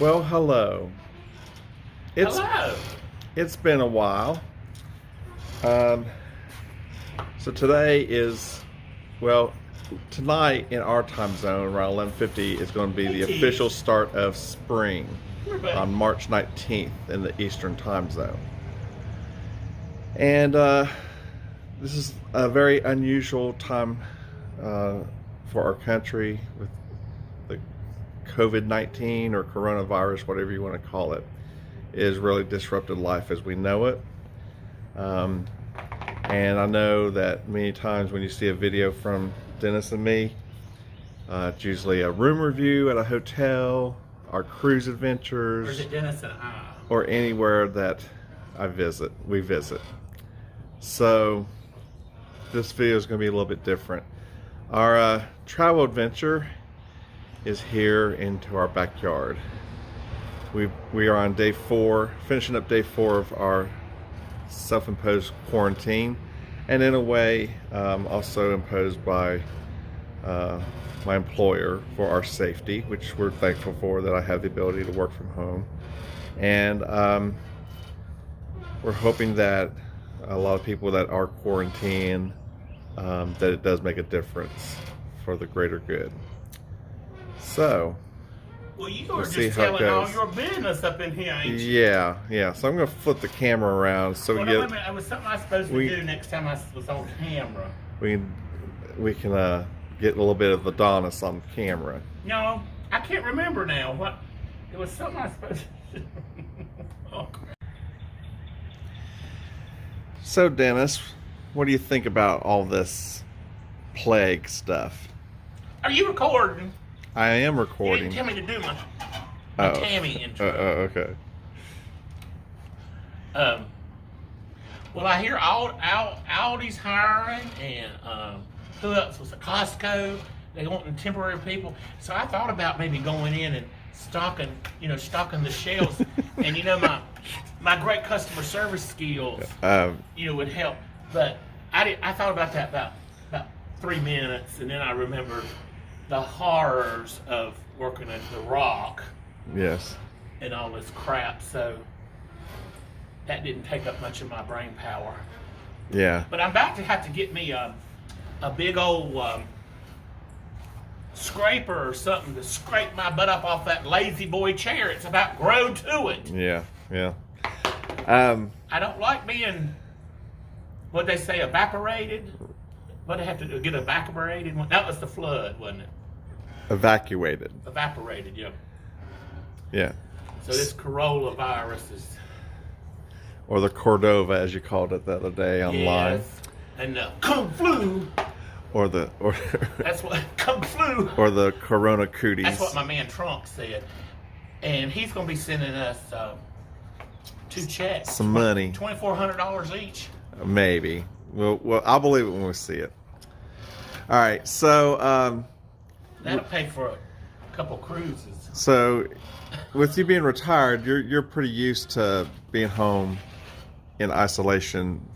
Well, hello. It's Hello. it's been a while. Um, so today is well, tonight in our time zone around 11:50 is going to be Hey, the official Tish. start of spring Come here, buddy. on March 19th in the Eastern time zone. And this is a very unusual time for our country with the COVID-19 or coronavirus, whatever you want to call it, is really disrupted life as we know it. Um, and I know that many times when you see a video from Dennis and me, it's usually a room review at a hotel, our cruise Or is adventures, it Dennis and I? or anywhere that we visit. So this video is going to be a little bit different. Our travel adventure is here into our backyard. We are on day 4, finishing up day 4 of our self-imposed quarantine, and in a way also imposed by my employer for our safety, which we're thankful for, that I have the ability to work from home. And we're hoping that a lot of people that are quarantined, that it does make a difference for the greater good. So Well, you were we'll see just how it telling all goes. your business up in here, ain't you? Yeah. So I'm gonna flip the camera around so Well, we no, wait a get minute. It was something I was supposed to we- do next time I was on camera. we can get a little bit of Adonis on camera. No, I can't remember now. What? It was something I was supposed to do. Oh, So Dennis, what do you think about all this plague stuff? are you recording? I am You recording. didn't tell me to do my Oh. Tammy intro. Okay. Well, I hear Aldi's hiring, and who else was it? Costco. They wanting temporary people. So I thought about maybe going in and stocking the shelves. And my great customer service skills, would help. But I thought about that about 3 minutes, and then I remembered the horrors of working at the Rock Yes. and all this crap. So that didn't take up much of my brain power. Yeah. But I'm about to have to get me a big old scraper or something to scrape my butt up off that lazy boy chair. It's about grown to it. Yeah. I don't like being, what they say, evaporated. What they have to do, get evaporated? That was the flood, wasn't it? Evacuated. Evaporated, yeah. Yeah. So this coronavirus is... Or the Cordova, as you called it the other day online. Yes. And the Kung Flu. Or That's what, Kung Flu. or the Corona cooties. That's what my man Trump said. And he's going to be sending us 2 checks. Some money. $2,400 each. Maybe. Well, I'll believe it when we see it. All right. So, That'll pay for a couple cruises. so with you being retired, you're pretty used to being home in isolation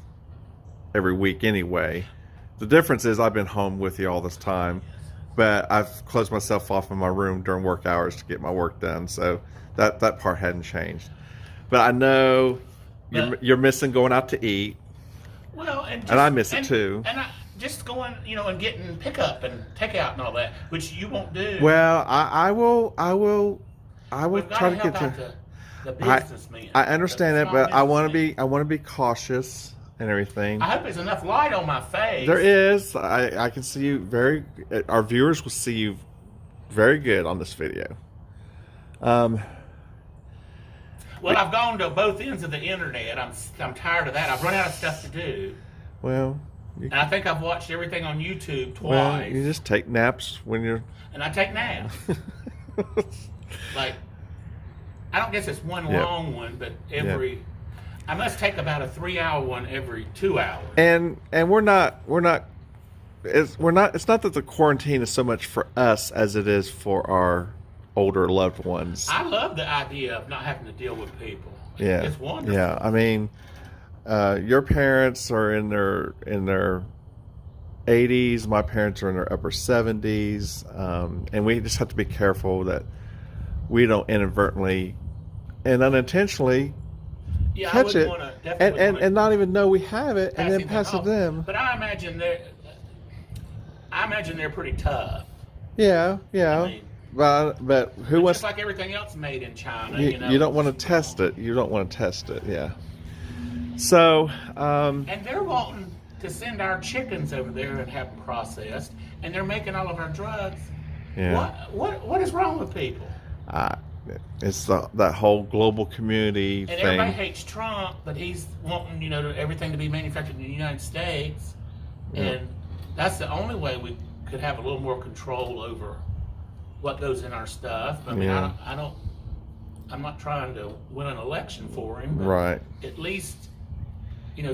every week anyway. The difference is I've been home with you all this time, but I've closed myself off in my room during work hours to get my work done. So that part hadn't changed. But I know you're missing going out to eat. Well, and I miss it too. And I just going, and getting pickup and takeout and all that, which you won't do. Well, I will We've got try to to help get out to. the businessmen. I understand the it, but small I want businessmen. to be cautious and everything. I hope there's enough light on my face. There is. I can see you our viewers will see you very good on this video. Well, I've gone to both ends of the internet. I'm tired of that. I've run out of stuff to do. Well, And I think I've watched everything on YouTube twice. well, you just take naps when you're. And I take naps. Like, I don't guess it's one Yeah. long one, but I must take about a 3-hour one every 2 hours. And we're not. It's not that the quarantine is so much for us as it is for our older loved ones. I love the idea of not having to deal with people. Yeah, It's wonderful. yeah. I mean, your parents are in their 80s. My parents are in their upper 70s, and we just have to be careful that we don't inadvertently and unintentionally Yeah, I catch wouldn't it want to definitely and not even know we have it and then passing pass them it off. to them. But I imagine they're pretty tough. Yeah, yeah. I mean, but who wants? just like everything else made in China, You don't want to test it. You don't want to test it. Yeah. So. And they're wanting to send our chickens over there and have them processed, and they're making all of our drugs. Yeah. What is wrong with people? It's that whole global community And thing. everybody hates Trump, but he's wanting, everything to be manufactured in the United States. Yeah. And that's the only way we could have a little more control over what goes in our stuff. I mean, Yeah. I'm not trying to win an election for him, but Right. at least,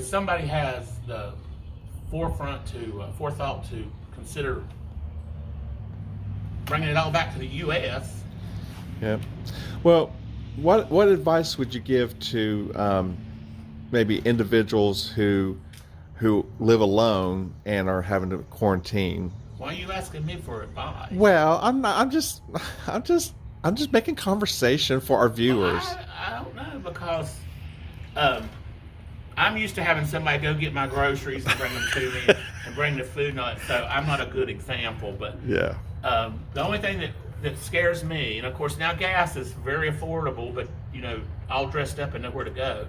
somebody has the forethought to consider bringing it all back to the U.S. Yeah. Well, what advice would you give to maybe individuals who live alone and are having to quarantine? Why are you asking me for advice? Well, I'm not. I'm just making conversation for our viewers. I don't know, because I'm used to having somebody go get my groceries and bring them to me and bring the food and all that. So I'm not a good example, but Yeah. the only thing that scares me, and of course now gas is very affordable, but all dressed up and nowhere to go,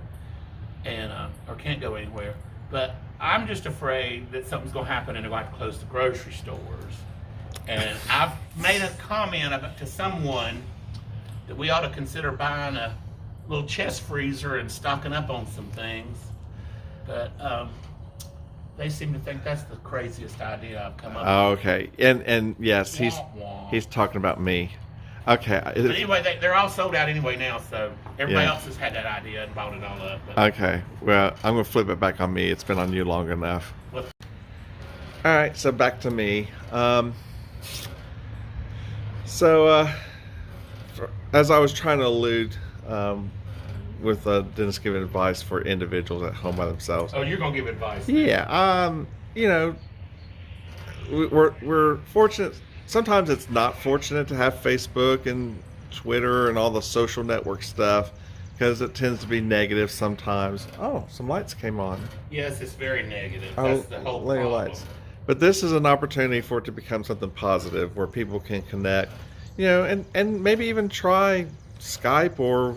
and or can't go anywhere. But I'm just afraid that something's going to happen and they're going to have to close the grocery stores. And I've made a comment to someone that we ought to consider buying a little chest freezer and stocking up on some things. But they seem to think that's the craziest idea I've come up with. Okay. And yes, he's Wah, wah. talking about me. Okay. But anyway, they're all sold out anyway now, so everybody Yeah. else has had that idea and bought it all up. But, Okay. Well, I'm gonna flip it back on me. It's been on you long enough. well, All right. So back to me. As I was trying to allude, with Dennis giving advice for individuals at home by themselves. oh, you're gonna give advice? Yeah. We're fortunate. Sometimes it's not fortunate to have Facebook and Twitter and all the social network stuff, because it tends to be negative sometimes. Oh, some lights came on. Yes, it's very negative. Oh, That's the whole lane of problem. lights. But this is an opportunity for it to become something positive, where people can connect, and maybe even try Skype or,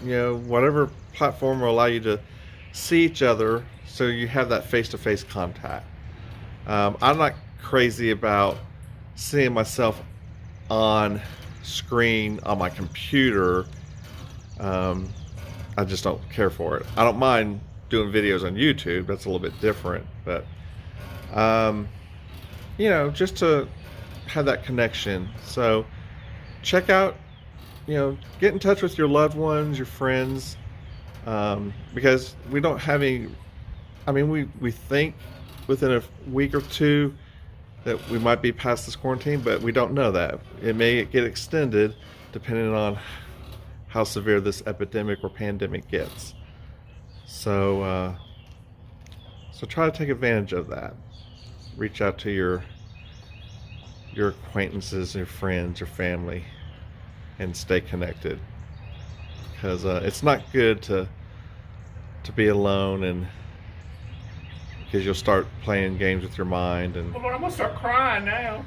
whatever platform will allow you to see each other, so you have that face-to-face contact. I'm not crazy about seeing myself on screen on my computer. I just don't care for it. I don't mind doing videos on YouTube. That's a little bit different, but just to have that connection. So check out, get in touch with your loved ones, your friends, because we don't have any. I mean, we think within a week or two that we might be past this quarantine, but we don't know that. It may get extended depending on how severe this epidemic or pandemic gets. So try to take advantage of that. Reach out to your acquaintances, your friends, your family, and stay connected. Because it's not good to be alone, and because you'll start playing games with your mind. And Well, Lord, I'm gonna start crying now.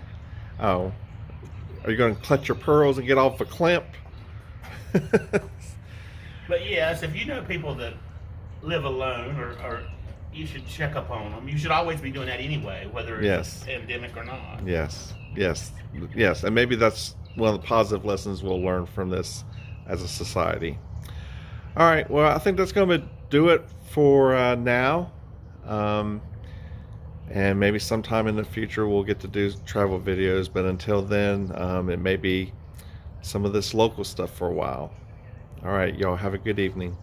oh, are you going to clutch your pearls and get off a clamp? But yes, if you know people that live alone, or you should check up on them. You should always be doing that anyway, whether it's Yes. a pandemic or not. Yes, and maybe that's one of the positive lessons we'll learn from this as a society. All right, well, I think that's going to do it for now. And maybe sometime in the future we'll get to do travel videos, but until then, it may be some of this local stuff for a while. All right, y'all have a good evening.